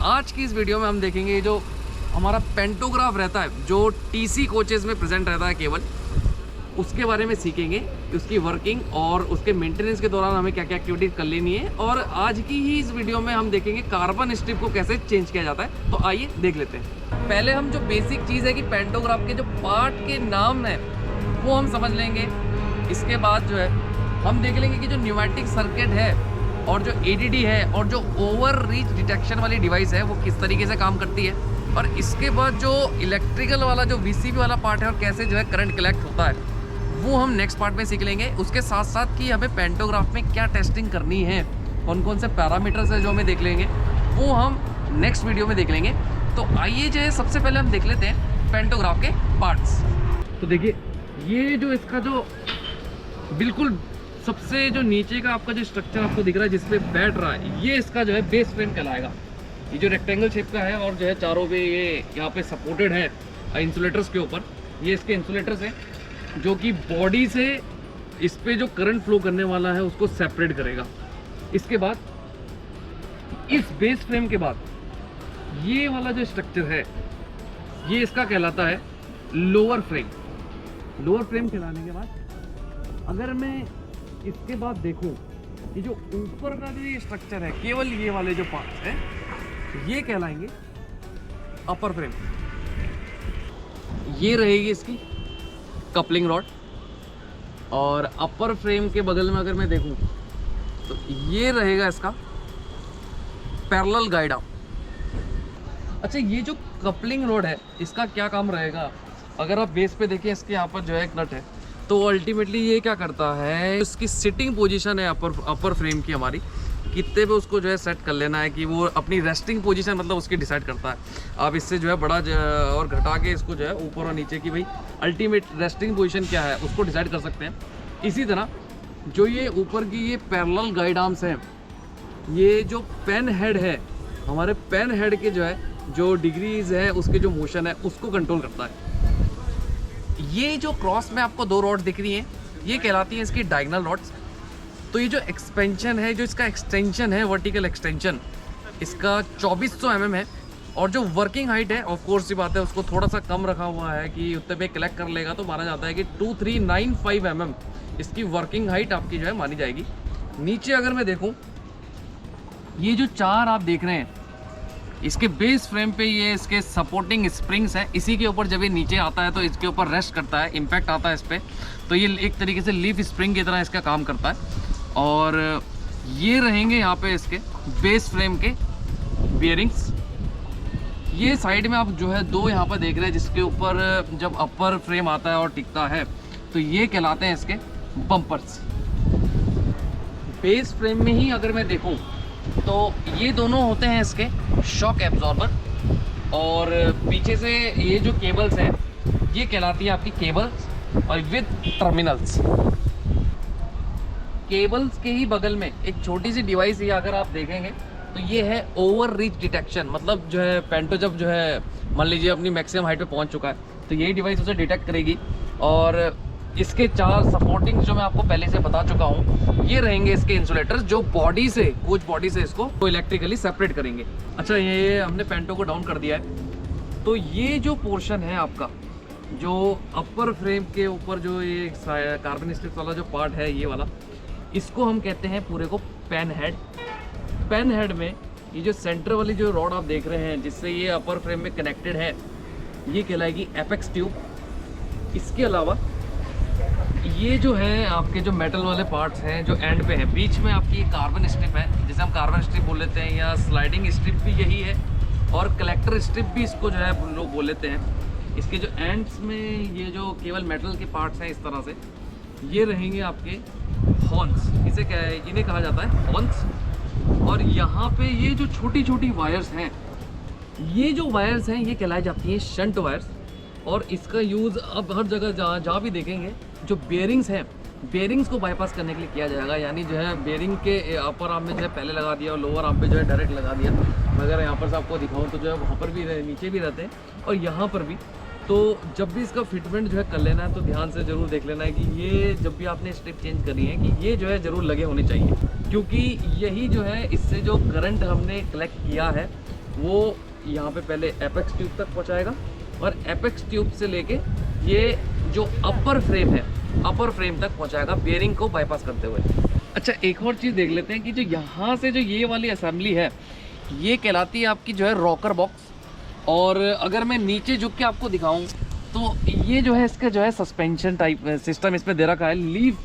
आज की इस वीडियो में हम देखेंगे जो हमारा पेंटोग्राफ रहता है, जो टीसी कोचेस में प्रेजेंट रहता है केवल, उसके बारे में सीखेंगे, उसकी वर्किंग और उसके मेंटेनेंस के दौरान हमें क्या क्या एक्टिविटीज कर लेनी है। और आज की ही इस वीडियो में हम देखेंगे कार्बन स्ट्रिप को कैसे चेंज किया जाता है। तो आइए देख लेते हैं। पहले हम जो बेसिक चीज़ है कि पेंटोग्राफ के जो पार्ट के नाम है वो हम समझ लेंगे। इसके बाद जो है हम देख लेंगे कि जो न्यूमेटिक सर्किट है और जो एडीडी है और जो ओवर रीच डिटेक्शन वाली डिवाइस है वो किस तरीके से काम करती है। और इसके बाद जो इलेक्ट्रिकल वाला जो वीसीबी वाला पार्ट है और कैसे जो है करंट कलेक्ट होता है वो हम नेक्स्ट पार्ट में सीख लेंगे। उसके साथ साथ कि हमें पेंटोग्राफ में क्या टेस्टिंग करनी है, कौन कौन से पैरामीटर्स है जो हमें देख लेंगे, वो हम नेक्स्ट वीडियो में देख लेंगे। तो आइए जो है सबसे पहले हम देख लेते हैं पेंटोग्राफ के पार्ट्स। तो देखिए ये जो इसका जो बिल्कुल सबसे जो नीचे का आपका जो स्ट्रक्चर आपको दिख रहा है जिसपे बैठ रहा है, ये इसका जो है बेस फ्रेम कहलाएगा। ये जो रेक्टेंगल शेप का है और जो है चारों पे ये यहाँ पे सपोर्टेड है इंसुलेटर्स के ऊपर। ये इसके इंसुलेटर्स हैं जो कि बॉडी से इस पे जो करंट फ्लो करने वाला है उसको सेपरेट करेगा। इसके बाद इस बेस फ्रेम के बाद ये वाला जो स्ट्रक्चर है ये इसका कहलाता है लोअर फ्रेम। लोअर फ्रेम कहलाने के बाद अगर मैं इसके बाद देखूं, ये जो ऊपर का जो ये स्ट्रक्चर है, केवल ये वाले जो पार्ट्स हैं ये कहलाएंगे अपर फ्रेम। ये रहेगी इसकी कपलिंग रॉड। और अपर फ्रेम के बगल में अगर मैं देखूं तो ये रहेगा इसका पैरेलल गाइड आर्म। अच्छा, ये जो कपलिंग रॉड है इसका क्या काम रहेगा, अगर आप बेस पे देखें इसके यहाँ पर जो है एक नट है, तो अल्टीमेटली ये क्या करता है, इसकी सिटिंग पोजीशन है अपर फ्रेम की हमारी, कितने पे उसको जो है सेट कर लेना है कि वो अपनी रेस्टिंग पोजीशन मतलब उसकी डिसाइड करता है। आप इससे जो है बड़ा और घटा के इसको जो है ऊपर और नीचे की भाई अल्टीमेट रेस्टिंग पोजीशन क्या है उसको डिसाइड कर सकते हैं। इसी तरह जो ये ऊपर की ये पैरेलल गाइड आर्म्स हैं, ये जो पेन हेड है, हमारे पेन हेड के जो है जो डिग्रीज है उसके जो मोशन है उसको कंट्रोल करता है। ये जो क्रॉस में आपको दो रॉड दिख रही हैं ये कहलाती हैं इसकी डायगोनल रॉड्स। तो ये जो एक्सपेंशन है, जो इसका एक्सटेंशन है, वर्टिकल एक्सटेंशन, इसका 2400 mm है। और जो वर्किंग हाइट है ऑफ कोर्स सी बात है उसको थोड़ा सा कम रखा हुआ है कि उतने पे कलेक्ट कर लेगा, तो माना जाता है कि 2395 mm इसकी वर्किंग हाइट आपकी जो है मानी जाएगी। नीचे अगर मैं देखूं, ये जो चार आप देख रहे हैं इसके बेस फ्रेम पे ये इसके सपोर्टिंग स्प्रिंग्स हैं। इसी के ऊपर जब ये नीचे आता है तो इसके ऊपर रेस्ट करता है, इम्पैक्ट आता है इस पर, तो ये एक तरीके से लीफ स्प्रिंग की तरह इसका काम करता है। और ये रहेंगे यहाँ पे इसके बेस फ्रेम के बियरिंग्स। ये साइड में आप जो है दो यहाँ पर देख रहे हैं जिसके ऊपर जब अपर फ्रेम आता है और टिकता है तो ये कहलाते हैं इसके बम्पर्स। बेस फ्रेम में ही अगर मैं देखूँ तो ये दोनों होते हैं इसके शॉक एब्जॉर्बर। और पीछे से ये जो केबल्स हैं ये कहलाती है आपकी केबल्स और विद टर्मिनल्स। केबल्स के ही बगल में एक छोटी सी डिवाइस ये अगर आप देखेंगे तो ये है ओवर रीच डिटेक्शन। मतलब जो है पेंटो जब जो है मान लीजिए अपनी मैक्सिमम हाइट पे पहुंच चुका है तो यही डिवाइस उसे डिटेक्ट करेगी। और इसके चार सपोर्टिंग जो मैं आपको पहले से बता चुका हूँ ये रहेंगे इसके इंसुलेटर्स, जो बॉडी से कोच बॉडी से इसको तो इलेक्ट्रिकली सेपरेट करेंगे। अच्छा, ये हमने पेंटो को डाउन कर दिया है। तो ये जो पोर्शन है आपका जो अपर फ्रेम के ऊपर जो ये कार्बन स्ट्रिप्स वाला जो पार्ट है ये वाला, इसको हम कहते हैं पूरे को पेन हेड। पेन हेड में ये जो सेंटर वाली जो रॉड आप देख रहे हैं जिससे ये अपर फ्रेम में कनेक्टेड है ये कहलाएगी एपेक्स ट्यूब। इसके अलावा ये जो है आपके जो मेटल वाले पार्ट्स हैं जो एंड पे है, बीच में आपकी ये कार्बन स्ट्रिप है जिसे हम कार्बन स्ट्रिप बोल लेते हैं या स्लाइडिंग स्ट्रिप भी यही है, और कलेक्टर स्ट्रिप भी इसको जो है लोग बोल लेते हैं। इसके जो एंड्स में ये जो केवल मेटल के पार्ट्स हैं इस तरह से, ये रहेंगे आपके हॉर्न्स। इसे क्या है, इन्हें कहा जाता है हॉर्न्स। और यहाँ पे ये जो छोटी छोटी वायर्स हैं, ये जो वायर्स हैं ये कहलाई जाती हैं शंट वायर्स। और इसका यूज़ अब हर जगह जहाँ भी देखेंगे जो बेयरिंग्स हैं, बेयरिंग्स को बाईपास करने के लिए किया जाएगा। यानी जो है बेयरिंग के अपर आर्म में जो है पहले लगा दिया और लोअर आर्म पे जो है डायरेक्ट लगा दिया। अगर यहाँ पर से आपको दिखाऊँ तो जो है वहाँ पर भी नीचे भी रहते हैं और यहाँ पर भी। तो जब भी इसका फिटमेंट जो है कर लेना है तो ध्यान से ज़रूर देख लेना है कि ये जब भी आपने स्ट्रिप चेंज करी है कि ये जो है ज़रूर लगे होने चाहिए, क्योंकि यही जो है इससे जो करंट हमने कलेक्ट किया है वो यहाँ पे पहले एपेक्स ट्यूब तक पहुँचाएगा और एपेक्स ट्यूब से लेके ये जो अपर फ्रेम है, अपर फ्रेम तक पहुँचाएगा बेयरिंग को बाईपास करते हुए। अच्छा, एक और चीज़ देख लेते हैं कि जो यहाँ से जो ये वाली असेंबली है ये कहलाती है आपकी जो है रॉकर बॉक्स। और अगर मैं नीचे झुक के आपको दिखाऊं तो ये जो है इसका जो है सस्पेंशन टाइप सिस्टम इसमें दे रखा है, लीफ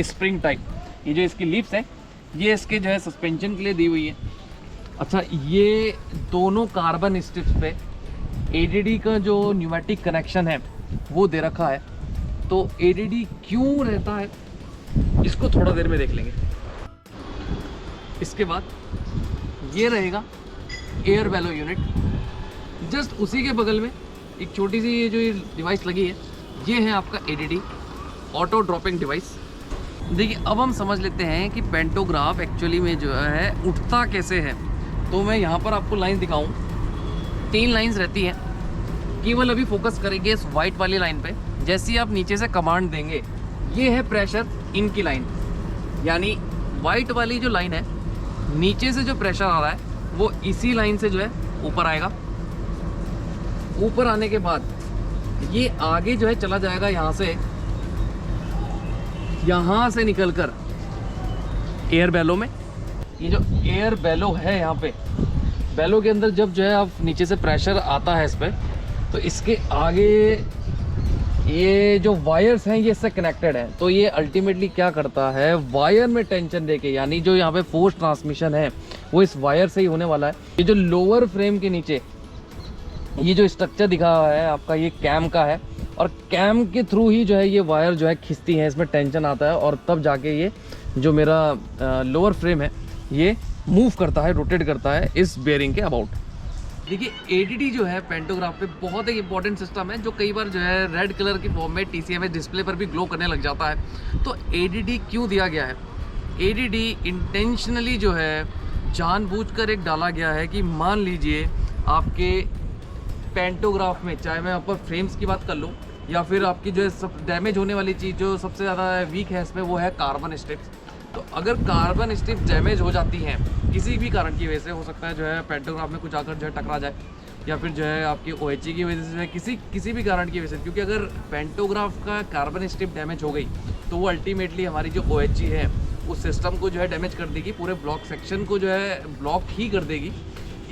स्प्रिंग टाइप। ये जो इसकी लीफ्स हैं ये इसके जो है सस्पेंशन के लिए दी हुई है। अच्छा, ये दोनों कार्बन स्ट्रिप्स पे एडीडी का जो न्यूमेटिक कनेक्शन है वो दे रखा है। तो एडीडी क्यों रहता है इसको थोड़ा देर में देख लेंगे। इसके बाद ये रहेगा एयर बेलो यूनिट। जस्ट उसी के बगल में एक छोटी सी ये जो डिवाइस लगी है ये है आपका एडीडी ऑटो ड्रॉपिंग डिवाइस। देखिए, अब हम समझ लेते हैं कि पेंटोग्राफ एक्चुअली में जो है उठता कैसे है। तो मैं यहाँ पर आपको लाइन दिखाऊं, 3 लाइंस रहती हैं। केवल अभी फोकस करेंगे इस वाइट वाली लाइन पे। जैसे ही आप नीचे से कमांड देंगे, ये है प्रेशर इन की लाइन, यानी वाइट वाली जो लाइन है नीचे से जो प्रेशर आ रहा है वो इसी लाइन से जो है ऊपर आएगा। ऊपर आने के बाद ये आगे जो है चला जाएगा यहाँ से निकलकर एयर बेलो में। ये जो एयर बेलो है यहाँ पे, बेलो के अंदर जब जो है आप नीचे से प्रेशर आता है इस पर, तो इसके आगे ये जो वायर्स हैं ये इससे कनेक्टेड है। तो ये अल्टीमेटली क्या करता है, वायर में टेंशन देके, यानी जो यहाँ पे फोर्स ट्रांसमिशन है वो इस वायर से ही होने वाला है। ये जो लोअर फ्रेम के नीचे ये जो स्ट्रक्चर दिखा हुआ है आपका, ये कैम का है और कैम के थ्रू ही जो है ये वायर जो है खिंचती है, इसमें टेंशन आता है और तब जाके ये जो मेरा लोअर फ्रेम है ये मूव करता है, रोटेट करता है इस बेयरिंग के अबाउट। देखिए, एडीडी जो है पेंटोग्राफ पे बहुत एक इंपॉर्टेंट सिस्टम है जो कई बार जो है रेड कलर की फॉर्म में टीसीएमएस डिस्प्ले पर भी ग्लो करने लग जाता है। तो एडीडी क्यों दिया गया है? एडीडी इंटेंशनली जो है जानबूझकर एक डाला गया है कि मान लीजिए आपके पेंटोग्राफ में, चाहे मैं अपर फ्रेम्स की बात कर लूँ या फिर आपकी जो है सब डैमेज होने वाली चीज़ जो सबसे ज़्यादा वीक है इसमें वो है कार्बन स्ट्रिप्स। तो अगर कार्बन स्ट्रिप्स डैमेज हो जाती हैं किसी भी कारण की वजह से, हो सकता है जो है पेंटोग्राफ में कुछ आकर जो है टकरा जाए या फिर जो है आपकी OHE की वजह से, किसी भी कारण की वजह से, क्योंकि अगर पेंटोग्राफ का कार्बन स्ट्रिप डैमेज हो गई तो वो अल्टीमेटली हमारी जो OHE है उस सिस्टम को जो है डैमेज कर देगी, पूरे ब्लॉक सेक्शन को जो है ब्लॉक ही कर देगी।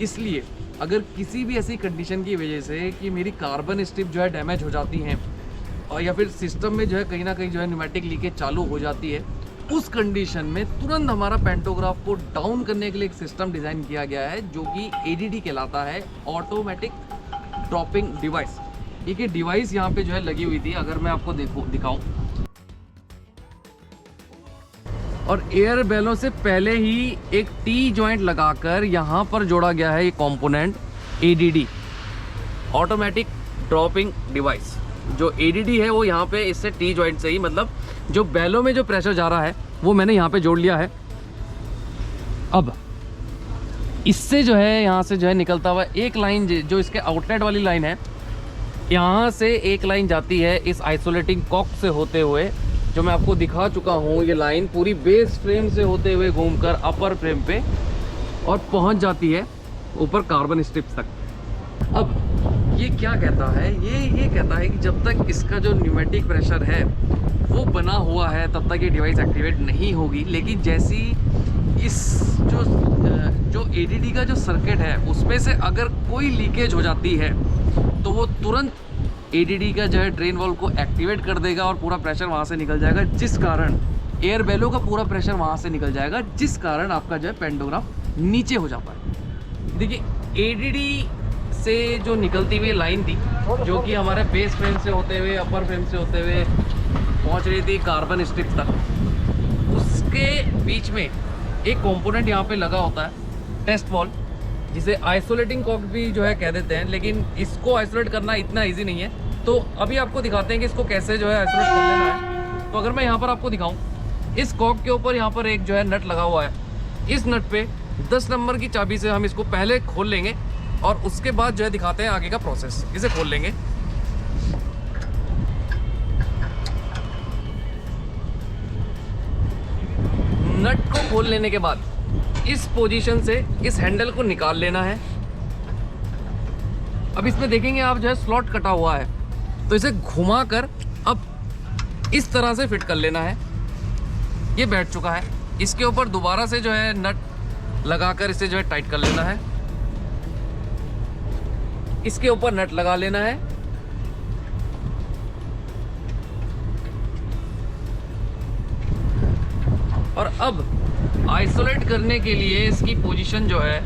इसलिए अगर किसी भी ऐसी कंडीशन की वजह से कि मेरी कार्बन स्ट्रिप जो है डैमेज हो जाती हैं और या फिर सिस्टम में जो है कहीं ना कहीं जो है न्यूमेटिक लीकेज चालू हो जाती है, उस कंडीशन में तुरंत हमारा पेंटोग्राफ को डाउन करने के लिए एक सिस्टम डिज़ाइन किया गया है जो कि एडीडी कहलाता है, ऑटोमेटिक ड्रॉपिंग डिवाइस। एक डिवाइस यहाँ पे जो है लगी हुई थी, अगर मैं आपको दिखाऊं, और एयर बेलो से पहले ही एक टी जॉइंट लगाकर यहाँ पर जोड़ा गया है ये component ADD automatic dropping device. जो एडीडी है वो यहाँ पे इससे टी जॉइंट से ही, मतलब जो बेलो में जो प्रेशर जा रहा है वो मैंने यहाँ पे जोड़ लिया है। अब इससे जो है यहाँ से जो है निकलता हुआ एक लाइन जो इसके आउटलेट वाली लाइन है, यहाँ से एक लाइन जाती है इस आइसोलेटिंग कॉक से होते हुए, जो मैं आपको दिखा चुका हूँ। ये लाइन पूरी बेस फ्रेम से होते हुए घूमकर अपर फ्रेम पे और पहुँच जाती है ऊपर कार्बन स्ट्रिप्स तक। अब ये क्या कहता है, ये कहता है कि जब तक इसका जो न्यूमेटिक प्रेशर है वो बना हुआ है तब तक ये डिवाइस एक्टिवेट नहीं होगी। लेकिन जैसी इस जो एडीडी का जो सर्किट है उसमें से अगर कोई लीकेज हो जाती है तो वो तुरंत एडीडी का जो है ड्रेन वाल्व को एक्टिवेट कर देगा और पूरा प्रेशर वहाँ से निकल जाएगा, जिस कारण एयर बेलो का पूरा प्रेशर वहाँ से निकल जाएगा, जिस कारण आपका जो है पेंटोग्राफ नीचे हो जाता है। देखिए, एडीडी से जो निकलती हुई लाइन थी जो कि हमारे बेस फ्रेम से होते हुए अपर फ्रेम से होते हुए पहुंच रही थी कार्बन स्ट्रिप तक, उसके बीच में एक कंपोनेंट यहाँ पे लगा होता है टेस्ट वॉल, जिसे आइसोलेटिंग कॉक भी जो है कह देते हैं। लेकिन इसको आइसोलेट करना इतना इजी नहीं है, तो अभी आपको दिखाते हैं कि इसको कैसे जो है आइसोलेट कर लेना है। तो अगर मैं यहाँ पर आपको दिखाऊं, इस कॉक के ऊपर यहाँ पर एक जो है नट लगा हुआ है। इस नट पे 10 नंबर की चाबी से हम इसको पहले खोल लेंगे और उसके बाद जो है दिखाते हैं आगे का प्रोसेस। इसे खोल लेंगे, नट को खोल लेने के बाद इस पोजीशन से इस हैंडल को निकाल लेना है अब इसमें देखेंगे आप जो है स्लॉट कटा हुआ है, तो इसे घुमा कर अब इस तरह से फिट कर लेना है। ये बैठ चुका है, इसके ऊपर दोबारा से जो है नट लगाकर इसे जो है टाइट कर लेना है। इसके ऊपर नट लगा लेना है। और अब आइसोलेट करने के लिए इसकी पोजीशन जो है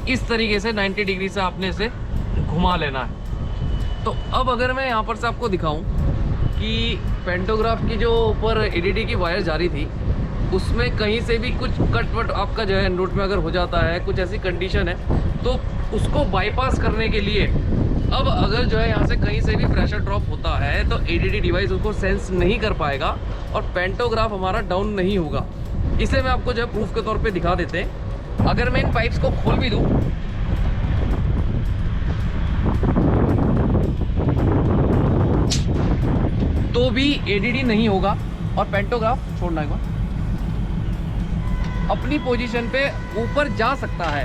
इस तरीके से 90 डिग्री से आपने इसे घुमा लेना है। तो अब अगर मैं यहाँ पर से आपको दिखाऊं कि पेंटोग्राफ की जो ऊपर एडीडी की वायर जा रही थी उसमें कहीं से भी कुछ कट वट आपका जो है नोट में अगर हो जाता है, कुछ ऐसी कंडीशन है, तो उसको बाईपास करने के लिए अब अगर जो है यहाँ से कहीं से भी प्रेशर ड्रॉप होता है तो एडीडी डिवाइस उसको सेंस नहीं कर पाएगा और पेंटोग्राफ हमारा डाउन नहीं होगा। इसे मैं आपको जो है प्रूफ के तौर पे दिखा देते हैं। अगर मैं इन पाइप्स को खोल भी दूँ तो भी एडीडी नहीं होगा और पेंटोग्राफ छोड़ना एक बार अपनी पोजीशन पे ऊपर जा सकता है।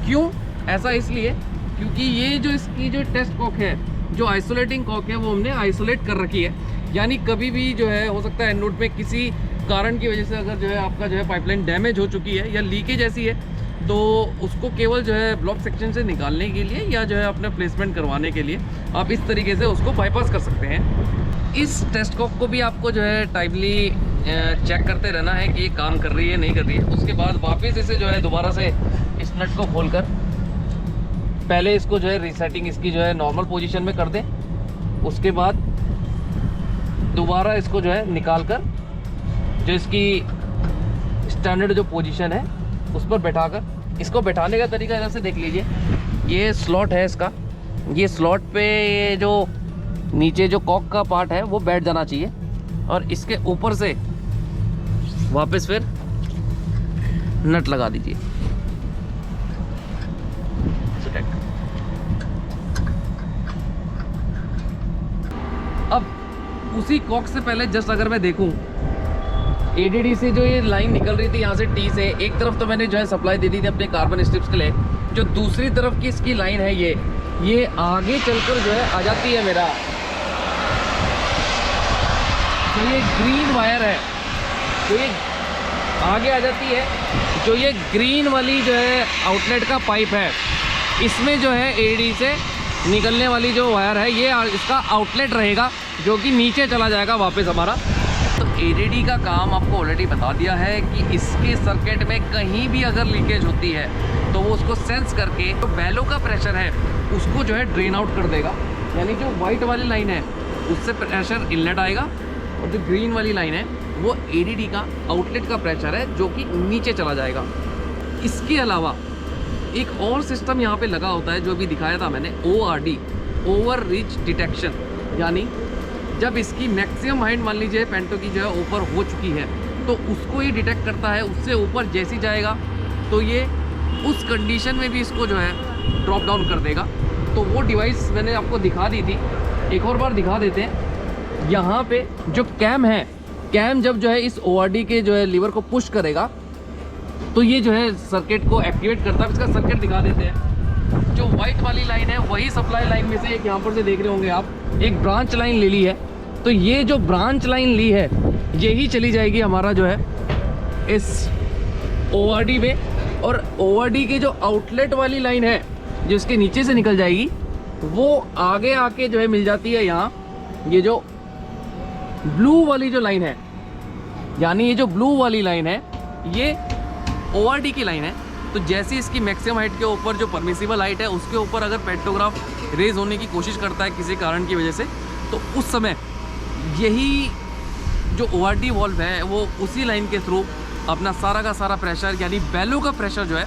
क्यों? ऐसा इसलिए क्योंकि ये जो इसकी जो टेस्ट कॉक है, जो आइसोलेटिंग कॉक है, वो हमने आइसोलेट कर रखी है। यानी कभी भी जो है हो सकता है एनोड में किसी कारण की वजह से अगर जो है आपका जो है पाइपलाइन डैमेज हो चुकी है या लीकेज ऐसी है, तो उसको केवल जो है ब्लॉक सेक्शन से निकालने के लिए या जो है अपना प्लेसमेंट करवाने के लिए आप इस तरीके से उसको बाईपास कर सकते हैं। इस टेस्ट कॉक को भी आपको जो है टाइमली चेक करते रहना है कि ये काम कर रही है नहीं कर रही है। उसके बाद वापस इसे जो है दोबारा से इस नट को खोलकर पहले इसको जो है रीसेटिंग इसकी जो है नॉर्मल पोजीशन में कर दें। उसके बाद दोबारा इसको जो है निकाल कर जो इसकी स्टैंडर्ड जो पोजीशन है उस पर बैठाकर, इसको बैठाने का तरीका इधर से देख लीजिए। ये स्लॉट है इसका, ये स्लॉट पे ये जो नीचे जो कॉक का पार्ट है वो बैठ जाना चाहिए और इसके ऊपर से वापस फिर नट लगा दीजिए। अब उसी कॉक से पहले जस्ट अगर मैं देखूं एडीडी से जो ये लाइन निकल रही थी यहाँ से टी से, एक तरफ तो मैंने जो है सप्लाई दे दी थी अपने कार्बन स्ट्रिप्स के लिए, जो दूसरी तरफ की इसकी लाइन है ये आगे चलकर जो है आ जाती है मेरा, तो ये ग्रीन वायर है तो ये आगे आ जाती है। जो ये ग्रीन वाली जो है आउटलेट का पाइप है, इसमें जो है एडी से निकलने वाली जो वायर है ये इसका आउटलेट रहेगा जो कि नीचे चला जाएगा वापस हमारा। तो एडीडी का काम आपको ऑलरेडी बता दिया है कि इसके सर्किट में कहीं भी अगर लीकेज होती है तो वो उसको सेंस करके जो बैलो का प्रेशर है उसको जो है ड्रेन आउट कर देगा। यानी जो वाइट वाली लाइन है उससे प्रेशर इनलेट आएगा और जो ग्रीन वाली लाइन है वो एडीडी का आउटलेट का प्रेशर है जो कि नीचे चला जाएगा। इसके अलावा एक और सिस्टम यहाँ पे लगा होता है जो अभी दिखाया था मैंने, ORD, ओवर रीच डिटेक्शन। यानी जब इसकी मैक्सिमम हाइट मान लीजिए पेंटो की जो है ऊपर हो चुकी है तो उसको ये डिटेक्ट करता है, उससे ऊपर जैसी जाएगा तो ये उस कंडीशन में भी इसको जो है ड्रॉप डाउन कर देगा। तो वो डिवाइस मैंने आपको दिखा दी थी, एक और बार दिखा देते हैं। यहाँ पे जो कैम है, कैम जब जो है इस ORD के जो है लीवर को पुश करेगा तो ये जो है सर्किट को एक्टिवेट करता है। इसका सर्किट दिखा देते हैं। जो वाइट वाली लाइन है वही सप्लाई लाइन में से एक यहाँ पर से देख रहे होंगे आप, एक ब्रांच लाइन ले ली है। तो ये जो ब्रांच लाइन ली है यही चली जाएगी हमारा जो है इस ORD में, और ORD के जो आउटलेट वाली लाइन है जो इसके नीचे से निकल जाएगी वो आगे आके जो है मिल जाती है यहाँ। ये जो ब्लू वाली जो लाइन है, यानी ये जो ब्लू वाली लाइन है ये ORD की लाइन है। तो जैसे इसकी मैक्सिमम हाइट के ऊपर जो परमिसिबल हाइट है उसके ऊपर अगर पेंटोग्राफ रेज होने की कोशिश करता है किसी कारण की वजह से, तो उस समय यही जो ORD वॉल्व है वो उसी लाइन के थ्रू अपना सारा का सारा प्रेशर यानी बेलो का प्रेशर जो है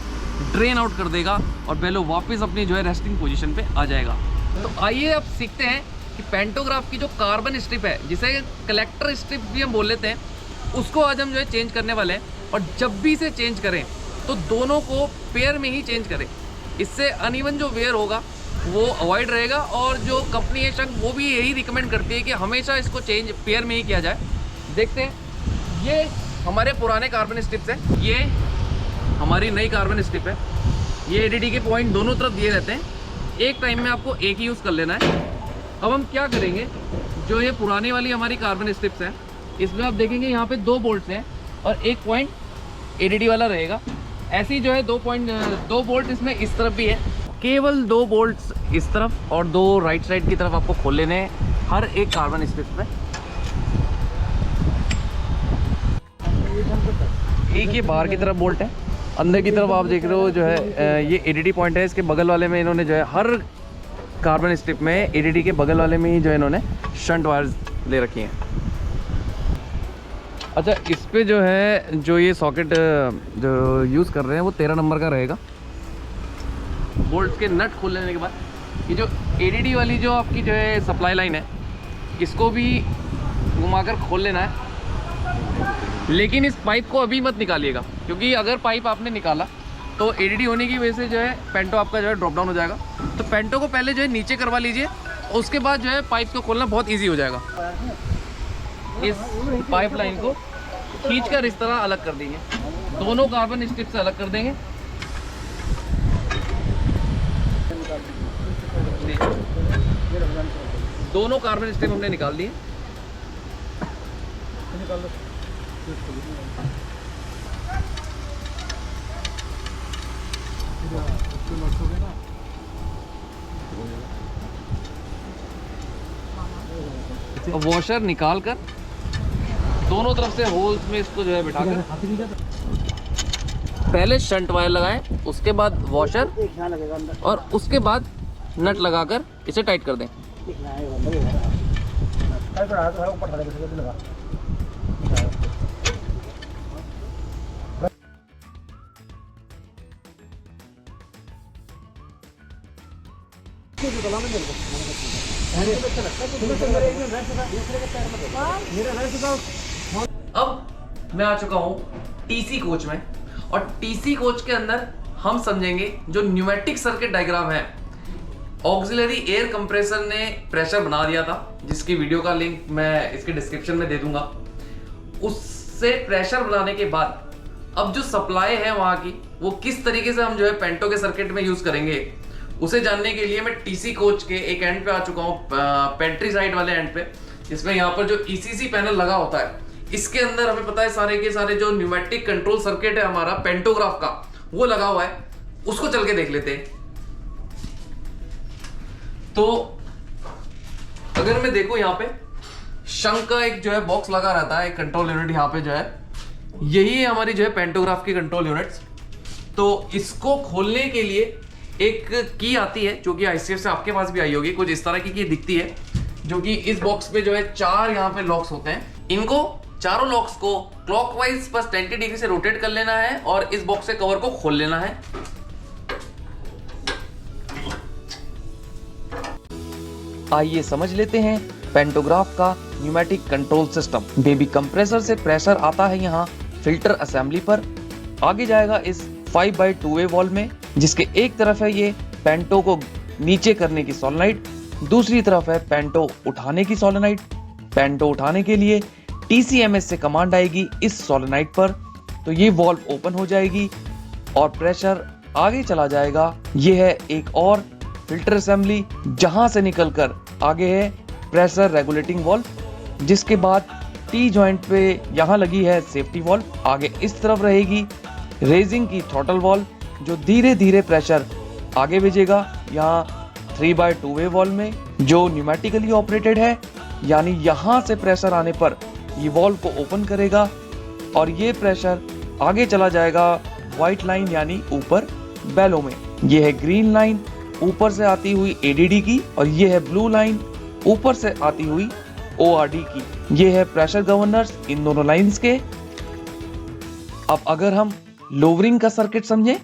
ड्रेन आउट कर देगा और बेलो वापस अपनी जो है रेस्टिंग पोजीशन पे आ जाएगा। तो आइए अब सीखते हैं कि पेंटोग्राफ की जो कार्बन स्ट्रिप है, जिसे कलेक्टर स्ट्रिप भी हम बोल लेते हैं, उसको आज हम जो है चेंज करने वाले हैं। और जब भी इसे चेंज करें तो दोनों को पेयर में ही चेंज करें, इससे अनइवन जो वेयर होगा वो अवॉइड रहेगा। और जो कंपनी है शंक वो भी यही रिकमेंड करती है कि हमेशा इसको चेंज पेयर में ही किया जाए। देखते हैं, ये हमारे पुराने कार्बन स्ट्रिप्स हैं, ये हमारी नई कार्बन स्ट्रिप है। ये एडीडी के पॉइंट दोनों तरफ दिए रहते हैं। एक टाइम में आपको एक ही यूज़ कर लेना है। अब हम क्या करेंगे, जो ये पुरानी वाली हमारी कार्बन स्ट्रिप्स हैं, इसमें आप देखेंगे यहाँ पे 2 बोल्ट्स हैं और एक पॉइंट एडीडी वाला रहेगा। ऐसी जो है 2 बोल्ट इसमें इस तरफ भी है। केवल 2 बोल्ट्स इस तरफ और 2 राइट साइड की तरफ आपको खोल लेने हैं हर एक कार्बन स्ट्रिप में। एक ये बाहर की तरफ बोल्ट है, अंदर की तरफ आप देख रहे हो जो है ये एडीडी पॉइंट है। इसके बगल वाले में इन्होंने जो है हर कार्बन स्ट्रिप में एडीडी के बगल वाले में ही जो है इन्होंने शंट वायर्स ले रखी हैं। अच्छा, इस पे जो है जो ये सॉकेट जो यूज़ कर रहे हैं वो 13 नंबर का रहेगा। बोल्ट के नट खोल लेने के बाद ये जो एडीडी वाली जो आपकी जो है सप्लाई लाइन है, इसको भी घुमाकर खोल लेना है। लेकिन इस पाइप को अभी मत निकालिएगा, क्योंकि अगर पाइप आपने निकाला तो एडीडी होने की वजह से जो है पेंटो आपका जो है ड्रॉप डाउन हो जाएगा। तो पेंटो को पहले जो है नीचे करवा लीजिए, उसके बाद जो है पाइप को खोलना बहुत ईजी हो जाएगा। इस पाइप लाइन को खींचकर इस तरह अलग कर देंगे, दोनों कार्बन स्ट्रिप से अलग कर देंगे। दोनों कार्बन स्ट्रिप हमने निकाल दिए। वॉशर निकाल कर दोनों तरफ से होल्स में इसको जो है बिठाकर पहले शंट वायर लगाएं, उसके बाद वॉशर और उसके बाद नट लगाकर इसे टाइट कर दें। अब मैं आ चुका हूँ टीसी कोच में, और टीसी कोच के अंदर हम समझेंगे जो न्यूमेटिक सर्किट डायग्राम है। ऑक्सिलरी एयर कंप्रेसर ने प्रेशर बना दिया था, जिसकी वीडियो का लिंक मैं इसके डिस्क्रिप्शन में दे दूंगा। उससे प्रेशर बनाने के बाद अब जो सप्लाई है वहां की, वो किस तरीके से हम जो है पेंटो के सर्किट में यूज करेंगे, उसे जानने के लिए मैं टीसी कोच के एक एंड पे आ चुका हूँ, पेंट्री साइड वाले एंड पे, जिसमें यहाँ पर जो ईसीसी पैनल लगा होता है, इसके अंदर हमें पता है सारे के सारे जो न्यूमेटिक कंट्रोल सर्किट है हमारा पेंटोग्राफ का, वो लगा हुआ है। उसको चल के देख लेते हैं। तो अगर मैं देखूं यहाँ पे शंक का एक जो है बॉक्स लगा रहता है, एक कंट्रोल यूनिट यहाँ पे जो है, यही है हमारी जो है पेंटोग्राफ की कंट्रोल यूनिट्स। तो इसको खोलने के लिए एक की आती है, जो कि आईसीएफ से आपके पास भी आई होगी, कुछ इस तरह की दिखती है, जो कि इस बॉक्स पे जो है 4 यहाँ पे लॉक्स होते हैं। इनको चारों लॉक्स को क्लॉकवाइज बस 90 डिग्री से रोटेट कर लेना है और इस बॉक्स के कवर को खोल लेना है। आइए समझ लेते हैं पेंटोग्राफ का pneumatic control system. Baby compressor से प्रेशर आता है यहाँ फिल्टर असेंबली पर, आगे जाएगा इस 5/2 वॉल्व में, जिसके एक तरफ है ये पेंटो को नीचे करने की सोलेनोइड, दूसरी तरफ है पेंटो उठाने की सोलेनोइड। पेंटो उठाने के लिए टीसीएमएस से कमांड आएगी इस सोलेनोइड पर, तो ये वॉल्व ओपन हो जाएगी और प्रेशर आगे चला जाएगा। ये है एक और फिल्टर असेंबली, जहां से निकलकर आगे है प्रेशर रेगुलेटिंग वॉल्व, जिसके बाद टी जॉइंट पे यहाँ लगी है सेफ्टी वॉल्व। आगे इस तरफ रहेगी रेजिंग की थ्रॉटल वॉल्व, जो धीरे धीरे प्रेशर आगे भेजेगा यहाँ 3/2 वॉल्व में, जो न्यूमेटिकली ऑपरेटेड है, यानी यहाँ से प्रेशर आने पर ये वॉल्व को ओपन करेगा और ये प्रेशर आगे चला जाएगा व्हाइट लाइन यानी ऊपर बेलो में। ये है ग्रीन लाइन ऊपर से आती हुई एडीडी की, और ये है ब्लू लाइन ऊपर से आती हुई ओआरडी की। ये है प्रेशर गवर्नर्स इन दोनों लाइंस के। अब अगर हम लोवरिंग का सर्किट समझें,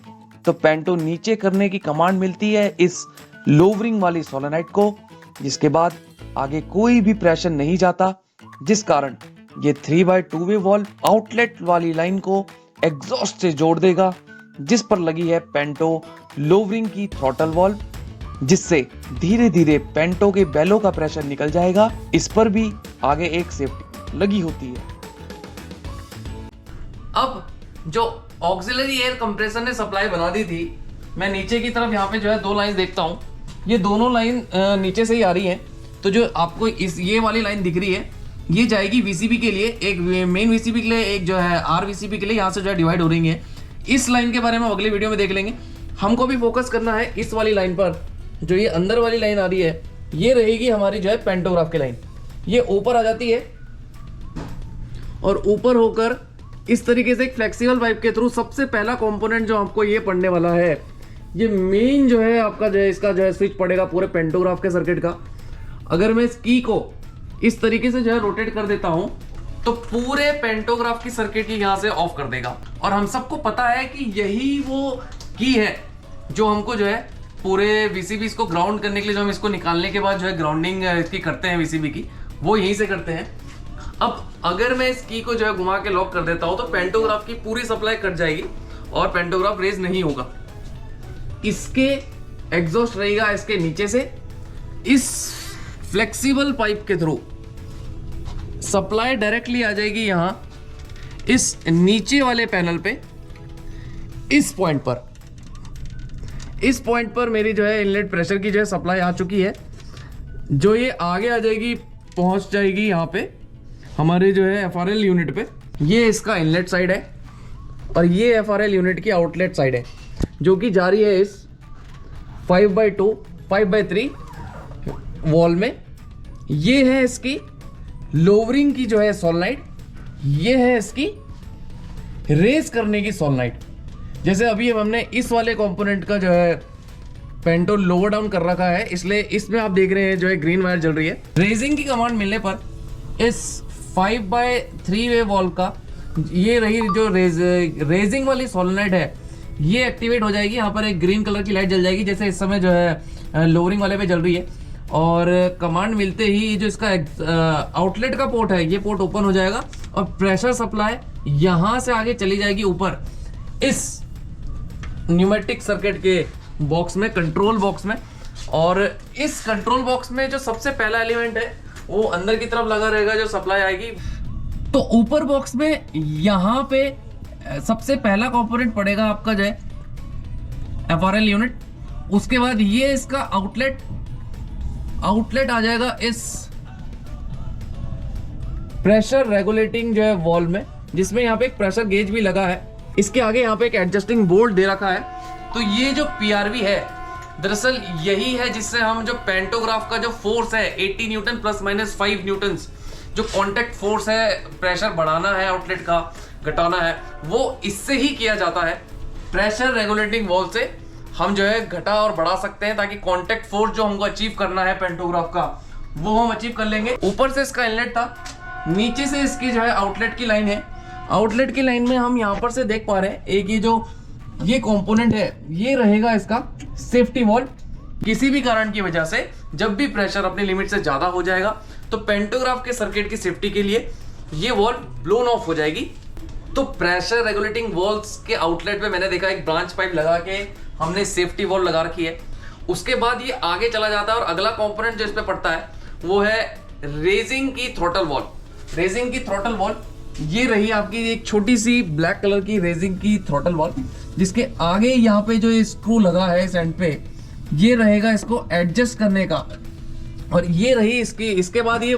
तो पेंटो नीचे करने की कमांड मिलती है इस लोवरिंग वाली सोलेनोइड को, जिसके बाद आगे कोई भी प्रेशर नहीं जाता, जिस कारण ये 3/2 वॉल्व आउटलेट वाली लाइन को एग्जॉस्ट से जोड़ देगा, जिस पर लगी है पेंटो लोवरिंग की थ्रॉटल वॉल्व, जिससे धीरे धीरे पेंटो के बेलो का प्रेशर निकल जाएगा। इस पर भी आगे एक सेफ्टी लगी होती है। अब जो ऑक्सिलरी एयर कंप्रेसर ने सप्लाई बना दी थी, मैं नीचे की तरफ यहाँ पे जो है 2 लाइन देखता हूँ। ये दोनों लाइन नीचे से ही आ रही हैं। तो जो आपको ये वाली लाइन दिख रही है, ये जाएगी वीसीबी के लिए, एक मेन वीसीबी के लिए, एक जो है आरवीसीबी के लिए, यहाँ से जो है डिवाइड हो रही है। इस लाइन के बारे में अगले वीडियो में देख लेंगे। हमको भी फोकस करना है इस वाली लाइन पर, जो ये अंदर वाली लाइन आ रही है, ये रहेगी हमारी जो है पेंटोग्राफ की लाइन। ये ऊपर आ जाती है और ऊपर होकर इस तरीके से एक फ्लेक्सिबल पाइप के थ्रू सबसे पहला कंपोनेंट जो आपको ये पड़ने वाला है, ये मेन जो है आपका जो है इसका जो है स्विच पड़ेगा पूरे पेंटोग्राफ के सर्किट का। अगर मैं इस की को इस तरीके से जो है रोटेट कर देता हूं तो पूरे पेंटोग्राफ की सर्किट ही यहां से ऑफ कर देगा। और हम सबको पता है कि यही वो की है जो हमको जो है पूरे वीसीबी को ग्राउंड करने के लिए, जो हम इसको निकालने के बाद जो है ग्राउंडिंग इसकी करते हैं वीसीबी की, वो यहीं से करते हैं। अब अगर मैं इस की को जो है घुमा के लॉक कर देता हूं तो पेंटोग्राफ की पूरी सप्लाई कट जाएगी और पेंटोग्राफ रेज नहीं होगा। इसके एग्जॉस्ट रहेगा इसके नीचे से, इस फ्लेक्सिबल पाइप के थ्रू सप्लाई डायरेक्टली आ जाएगी यहां इस नीचे वाले पैनल पे। इस पॉइंट पर मेरी जो है इनलेट प्रेशर की जो है सप्लाई आ चुकी है, जो ये आगे आ जाएगी, पहुंच जाएगी यहाँ पे हमारे जो है एफआरएल यूनिट पे। ये इसका इनलेट साइड है और ये एफआरएल यूनिट की आउटलेट साइड है, जो कि जा रही है इस 5/2 5/3 वॉल में। ये है इसकी लोवरिंग की जो है सोलेनोइड, ये है इसकी रेस करने की सोलेनोइड। जैसे अभी हमने इस वाले कंपोनेंट का जो है पेंटो लोअर डाउन कर रखा है, इसलिए इसमें आप देख रहे हैं जो है ग्रीन वायर जल रही है। रेजिंग की कमांड मिलने पर इस 5/3 वे वॉल्व का ये रही जो रेजिंग वाली सोलेनोइड है, ये एक्टिवेट हो जाएगी। यहाँ पर एक ग्रीन कलर की लाइट जल जाएगी, जैसे इस समय जो है लोअरिंग वाले पे जल रही है। और कमांड मिलते ही जो इसका आउटलेट का पोर्ट है, ये पोर्ट ओपन हो जाएगा और प्रेशर सप्लाई यहाँ से आगे चली जाएगी ऊपर इस न्यूमेटिक सर्किट के बॉक्स में, कंट्रोल बॉक्स में। और इस कंट्रोल बॉक्स में जो सबसे पहला एलिमेंट है वो अंदर की तरफ लगा रहेगा, जो सप्लाई आएगी। तो ऊपर बॉक्स में यहाँ पे सबसे पहला कंपोनेंट पड़ेगा आपका जो है एफआरएल यूनिट। उसके बाद ये इसका आउटलेट आ जाएगा इस प्रेशर रेगुलेटिंग जो है वॉल्व में, जिसमें यहाँ पे एक प्रेशर गेज भी लगा है। इसके आगे यहाँ पे एक एडजस्टिंग बोल्ट दे रखा है। तो ये जो पीआरवी है दरअसल यही है जिससे हम जो पेंटोग्राफ का जो फोर्स है 80 न्यूटन प्लस माइनस 5 न्यूटन जो कांटेक्ट फोर्स है, प्रेशर बढ़ाना है आउटलेट का, घटाना है, वो इससे ही किया जाता है। प्रेशर रेगुलेटिंग वॉल्व से हम जो है घटा और बढ़ा सकते हैं, ताकि कांटेक्ट फोर्स जो हमको अचीव करना है पेंटोग्राफ का, वो हम अचीव कर लेंगे। ऊपर से इसका इनलेट था, नीचे से इसकी जो है आउटलेट की लाइन है। आउटलेट की लाइन में हम यहाँ पर से देख पा रहे हैं एक ये कंपोनेंट है, ये रहेगा इसका सेफ्टी वॉल्व। किसी भी कारण की वजह से जब भी प्रेशर अपनी लिमिट से ज्यादा हो जाएगा तो पेंटोग्राफ के सर्किट की सेफ्टी के लिए ये वॉल्व ब्लोन ऑफ हो जाएगी। तो प्रेशर रेगुलेटिंग वॉल्व्स के आउटलेट पे मैंने देखा एक ब्रांच पाइप लगा के हमने सेफ्टी वॉल्व लगा रखी है। उसके बाद ये आगे चला जाता है और अगला कंपोनेंट जो इस पे पड़ता है वो है रेजिंग की थ्रॉटल वॉल्व। रेजिंग की थ्रॉटल वॉल्व ये रही आपकी एक छोटी सी ब्लैक कलर की रेजिंग की थ्रॉटल वॉल्व, जिसके आगे यहाँ पे जो स्क्रू लगा है इस एंड पे, ये रहेगा इसको एडजस्ट करने का। और ये रही इसके बाद ये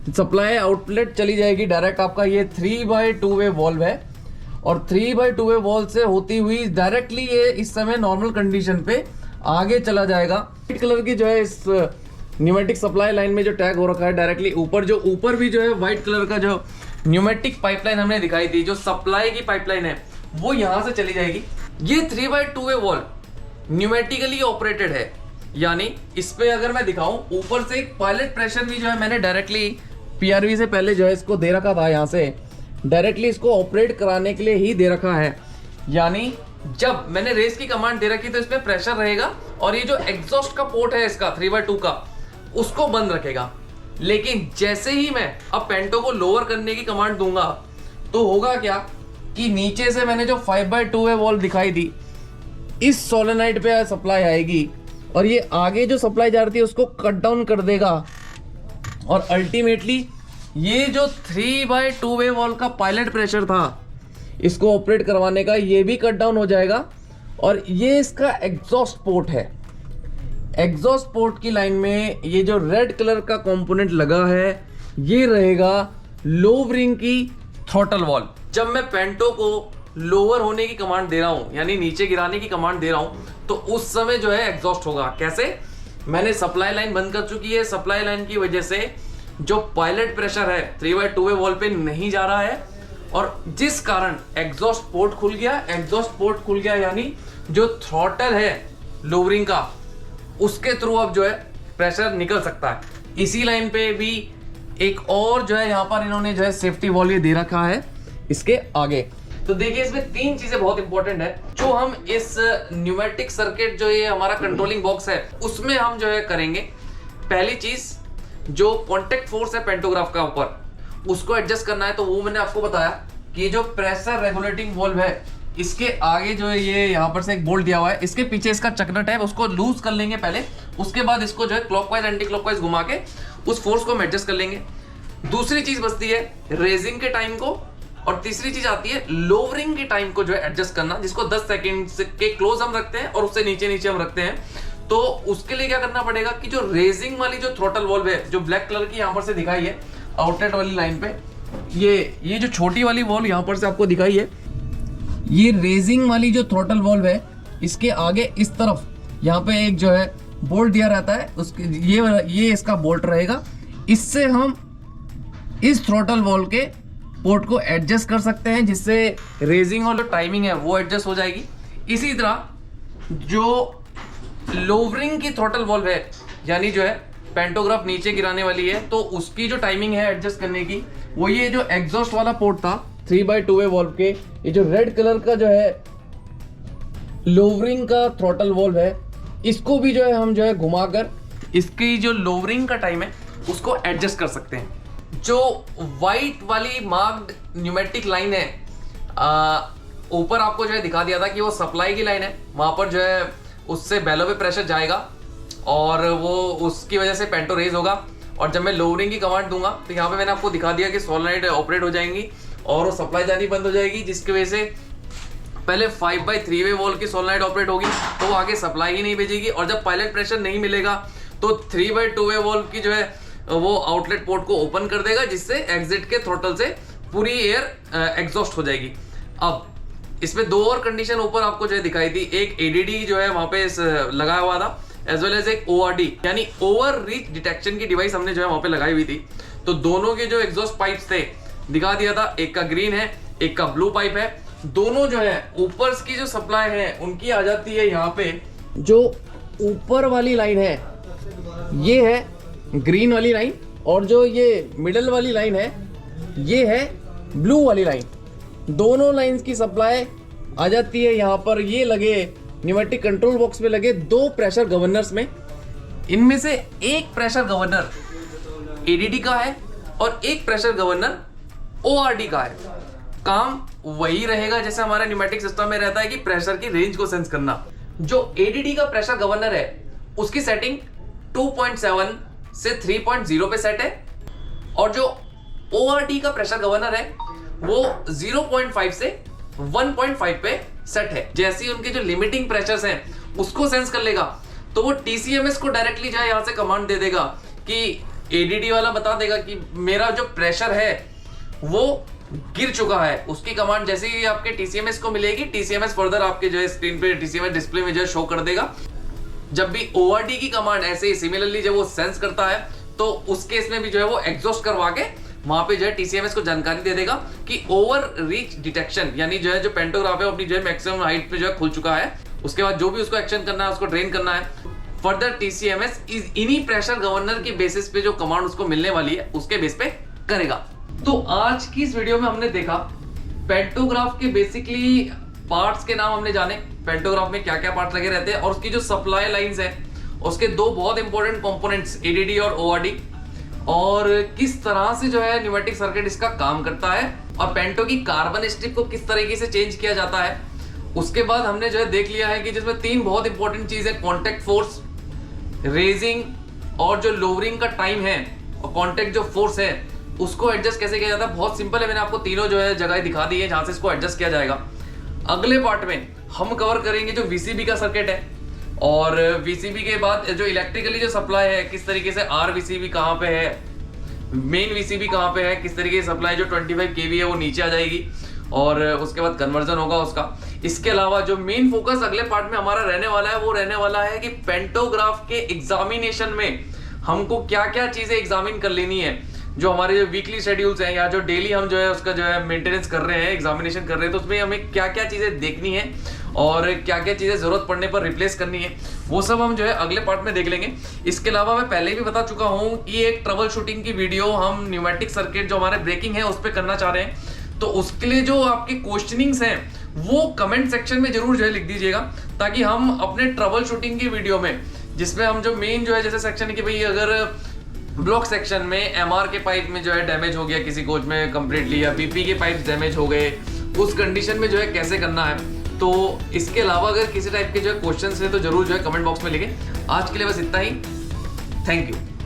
सप्लाई आउटलेट चली जाएगी डायरेक्ट। आपका ये 3/2 वे वॉल्व है और 3/2 वे वॉल्व से होती हुई डायरेक्टली ये इस समय नॉर्मल कंडीशन पे आगे चला जाएगा। व्हाइट कलर की जो है इस न्यूमेटिक सप्लाई लाइन में जो टैग हो रखा है डायरेक्टली ऊपर भी जो है व्हाइट कलर का जो न्यूमेटिक पाइपलाइन हमने दिखाई थी, जो सप्लाई की पाइपलाइन है, वो यहां से चली जाएगी। ये 3/2 वे वॉल्व न्यूमेटिकली ऑपरेटेड है, यानी इस पे अगर मैं दिखाऊं ऊपर से एक पायलट प्रेशर भी जो है मैंने डायरेक्टली पीआरवी से पहले जो है इसको दे रखा था, यहाँ से डायरेक्टली इसको ऑपरेट कराने के लिए ही दे रखा है। यानी जब मैंने रेस की कमांड दे रखी तो इसमें प्रेशर रहेगा और ये जो एग्जॉस्ट का पोर्ट है इसका 3/2 का, उसको बंद रखेगा। लेकिन जैसे ही मैं अब पेंटो को लोअर करने की कमांड दूंगा तो होगा क्या कि नीचे से मैंने जो 5/2 वे वॉल्व दिखाई दी, इस सोलेनोइड पे सप्लाई आएगी और ये आगे जो सप्लाई जा रही थी उसको कट डाउन कर देगा। और अल्टीमेटली ये जो 3/2 वे वॉल्व का पायलट प्रेशर था इसको ऑपरेट करवाने का, ये भी कट डाउन हो जाएगा। और ये इसका एग्जॉस्ट पोर्ट है। एग्जॉस्ट पोर्ट की लाइन में ये जो रेड कलर का कंपोनेंट लगा है ये रहेगा लोवरिंग की थ्रॉटल वॉल्व। जब मैं पेंटो को लोअर होने की कमांड दे रहा हूं यानी नीचे गिराने की कमांड दे रहा हूं तो उस समय जो है एग्जॉस्ट होगा। कैसे? मैंने सप्लाई लाइन बंद कर चुकी है, सप्लाई लाइन की वजह से जो पायलट प्रेशर है 3/2 वे वॉल्व पे नहीं जा रहा है और जिस कारण एग्जॉस्ट पोर्ट खुल गया। एग्जॉस्ट पोर्ट खुल गया यानी जो थ्रॉटल है लोवरिंग का उसके थ्रू अब जो है प्रेशर निकल सकता है। इसी लाइन पे भी एक और जो है यहाँ पर इन्होंने जो है सेफ्टी वॉल्व ये दे रखा है इसके आगे। तो देखिए इसमें 3 चीजें बहुत इंपॉर्टेंट है जो हम इस न्यूमेटिक सर्किट जो ये हमारा कंट्रोलिंग बॉक्स है उसमें हम जो है करेंगे। पहली चीज जो कॉन्टेक्ट फोर्स है पेंटोग्राफ का ऊपर उसको एडजस्ट करना है। तो वो मैंने आपको बताया कि जो प्रेशर रेगुलेटिंग वॉल्व है इसके आगे जो है ये यहाँ पर से एक बोल्ट दिया हुआ है, इसके पीछे इसका चकनट है, उसको लूज कर लेंगे पहले, उसके बाद इसको जो है क्लॉकवाइज एंटी क्लॉकवाइज घुमा के उस फोर्स को हम एडजस्ट कर लेंगे। दूसरी चीज बचती है रेजिंग के टाइम को और तीसरी चीज आती है लोवरिंग के टाइम को जो है एडजस्ट करना, जिसको 10 सेकंड के क्लोज हम रखते हैं और उससे नीचे नीचे हम रखते हैं। तो उसके लिए क्या करना पड़ेगा कि जो रेजिंग वाली जो थ्रॉटल वॉल्व है जो ब्लैक कलर की यहाँ पर से दिखाई है आउटलेट वाली लाइन पे, ये जो छोटी वाली वॉल्व यहाँ पर से आपको दिखाई है, ये रेजिंग वाली जो थ्रॉटल वॉल्व है इसके आगे इस तरफ यहाँ पे एक जो है बोल्ट दिया रहता है, उसके ये इसका बोल्ट रहेगा। इससे हम इस थ्रॉटल वॉल्व के पोर्ट को एडजस्ट कर सकते हैं जिससे रेजिंग और जो टाइमिंग है वो एडजस्ट हो जाएगी। इसी तरह जो लोवरिंग की थ्रॉटल वॉल्व है यानी जो है पेंटोग्राफ नीचे गिराने वाली है तो उसकी जो टाइमिंग है एडजस्ट करने की वो ये जो एग्जॉस्ट वाला पोर्ट था 3/2 वे वॉल्व के, ये जो रेड कलर का जो है लोवरिंग का थ्रॉटल वॉल्व है इसको भी जो है हम जो है घुमाकर इसकी जो लोवरिंग का टाइम है उसको एडजस्ट कर सकते हैं। जो वाइट वाली मार्क्ड न्यूमेटिक लाइन है ऊपर आपको जो है दिखा दिया था कि वो सप्लाई की लाइन है, वहां पर जो है उससे बेलो पे प्रेशर जाएगा और वो उसकी वजह से पेंटो रेज होगा और जब मैं लोवरिंग की कमांड दूंगा तो यहाँ पे मैंने आपको दिखा दिया कि सोलेनॉइड ऑपरेट हो जाएंगी और वो सप्लाई जानी बंद हो जाएगी, जिसकी वजह से पहले 5/3 वे वॉल्व की सोलेनॉइड ऑपरेट होगी तो वो आगे सप्लाई ही नहीं भेजेगी और जब पायलट प्रेशर नहीं मिलेगा तो 3/2 वे वॉल्व की जो है वो आउटलेट पोर्ट को ओपन कर देगा जिससे एग्जिट के थ्रॉटल से पूरी एयर एग्जॉस्ट हो जाएगी। अब इसमें 2 और कंडीशन ऊपर आपको जो है दिखाई थी, एक एडीडी जो है वहां पे लगाया हुआ था एज वेल एज एक ओआरडी यानी ओवर रीच डिटेक्शन की डिवाइस हमने जो है वहां पे लगाई हुई थी। तो दोनों के जो एग्जॉस्ट पाइप्स थे दिखा दिया था, एक का ग्रीन है एक का ब्लू पाइप है। दोनों जो है ऊपर की जो सप्लाई है उनकी आ जाती है यहाँ पे, जो ऊपर वाली लाइन है ये है ग्रीन वाली लाइन और जो ये मिडल वाली लाइन है ये है ब्लू वाली लाइन। दोनों लाइंस की सप्लाई आ जाती है यहाँ पर ये लगे न्यूमेटिक कंट्रोल बॉक्स में लगे 2 प्रेशर गवर्नर्स में। इनमें से एक प्रेशर गवर्नर एडीडी का है और एक प्रेशर गवर्नर ओआरडी का है। काम वही रहेगा जैसे हमारे न्यूमेटिक सिस्टम में रहता है कि प्रेशर की रेंज को सेंस करना। जो एडीडी का प्रेशर गवर्नर है उसकी सेटिंग 2.7 से 3.0 पे सेट है और जो ओआरडी का प्रेशर गवर्नर है वो 0.5 से 1.5 पे सेट है। जैसे ही उनके जो लिमिटिंग प्रेशर्स हैं उसको सेंस कर लेगा तो वो टीसीएमएस को डायरेक्टली जाए यहाँ से कमांड दे देगा कि एडीडी वाला बता देगा कि मेरा जो प्रेशर है वो गिर चुका है। उसकी कमांड जैसे ही आपके टीसीएमएस को मिलेगी टीसीएमएस फर्दर आपके जो है स्क्रीन पे टीसीएमएस डिस्प्ले में जो है शो कर देगा। जब भी ओआरडी की कमांड ऐसे ही सिमिलरली जब वो सेंस करता है तो उस केस में भी जो है वो एग्जॉस्ट करवा के वहां पे जो है टीसीएमएस को जानकारी दे देगा कि ओवर रीच डिटेक्शन यानी जो है जो पेंटोग्राफ है अपनी जो है मैक्सिमम हाइट पे जो है खुल चुका है। उसके बाद जो भी उसको एक्शन करना है उसको ड्रेन करना है। फर्दर टीसीएमएस इन्हीं प्रेशर गवर्नर की बेसिस पे जो कमांड उसको मिलने वाली है उसके बेस पे करेगा। तो आज की इस वीडियो में हमने देखा पेंटोग्राफ के बेसिकली पार्ट्स के नाम हमने जाने, पेंटोग्राफ में क्या क्या पार्ट लगे रहते हैं और उसकी जो सप्लाई लाइंस है उसके 2 बहुत इंपॉर्टेंट कंपोनेंट्स एडीडी और ओआरडी और किस तरह से जो है न्यूमेटिक सर्किट इसका काम करता है और पेंटो की कार्बन स्ट्रिप को किस तरीके से चेंज किया जाता है। उसके बाद हमने जो है देख लिया है कि जिसमें 3 बहुत इंपॉर्टेंट चीज है, कॉन्टेक्ट फोर्स, रेजिंग और जो लोवरिंग का टाइम है और कॉन्टेक्ट जो फोर्स है उसको एडजस्ट कैसे किया जाता है। बहुत सिंपल है, मैंने आपको तीनों जो है जगह दिखा दी है जहां से इसको एडजस्ट किया जाएगा। अगले पार्ट में हम कवर करेंगे जो वीसीबी का सर्किट है, और वीसीबी के बाद जो इलेक्ट्रिकली जो सप्लाई है किस तरीके से, आर वीसीबी कहाँ पे है, मेन वीसीबी कहाँ पे है, किस तरीके की सप्लाई जो 25 केवी है वो नीचे आ जाएगी और उसके बाद कन्वर्जन होगा उसका। इसके अलावा जो मेन फोकस अगले पार्ट में हमारा रहने वाला है वो रहने वाला है कि पेंटोग्राफ के एग्जामिनेशन में हमको क्या क्या चीजें एग्जामिन कर लेनी है, जो हमारे जो वीकली शेड्यूल्स हैं या जो डेली हम जो है उसका जो है मेंटेनेंस कर रहे हैं, एग्जामिनेशन कर रहे हैं, तो उसमें हमें क्या क्या चीजें देखनी है और क्या क्या चीजें जरूरत पड़ने पर रिप्लेस करनी है, वो सब हम जो है अगले पार्ट में देख लेंगे। इसके अलावा मैं पहले भी बता चुका हूं कि एक ट्रबल शूटिंग की वीडियो हम न्यूमेटिक सर्किट जो हमारे ब्रेकिंग है उस पर करना चाह रहे हैं, तो उसके लिए जो आपके क्वेश्चनिंग्स हैं वो कमेंट सेक्शन में जरूर जो है लिख दीजिएगा, ताकि हम अपने ट्रबल शूटिंग की वीडियो में, जिसमें हम जो मेन जो है जैसे सेक्शन है कि भाई अगर ब्लॉक सेक्शन में एमआर के पाइप में जो है डैमेज हो गया किसी कोच में कंप्लीटली, या बीपी के पाइप डैमेज हो गए, उस कंडीशन में जो है कैसे करना है। तो इसके अलावा अगर किसी टाइप के जो है क्वेश्चंस है तो जरूर जो है कमेंट बॉक्स में लिखें। आज के लिए बस इतना ही, थैंक यू।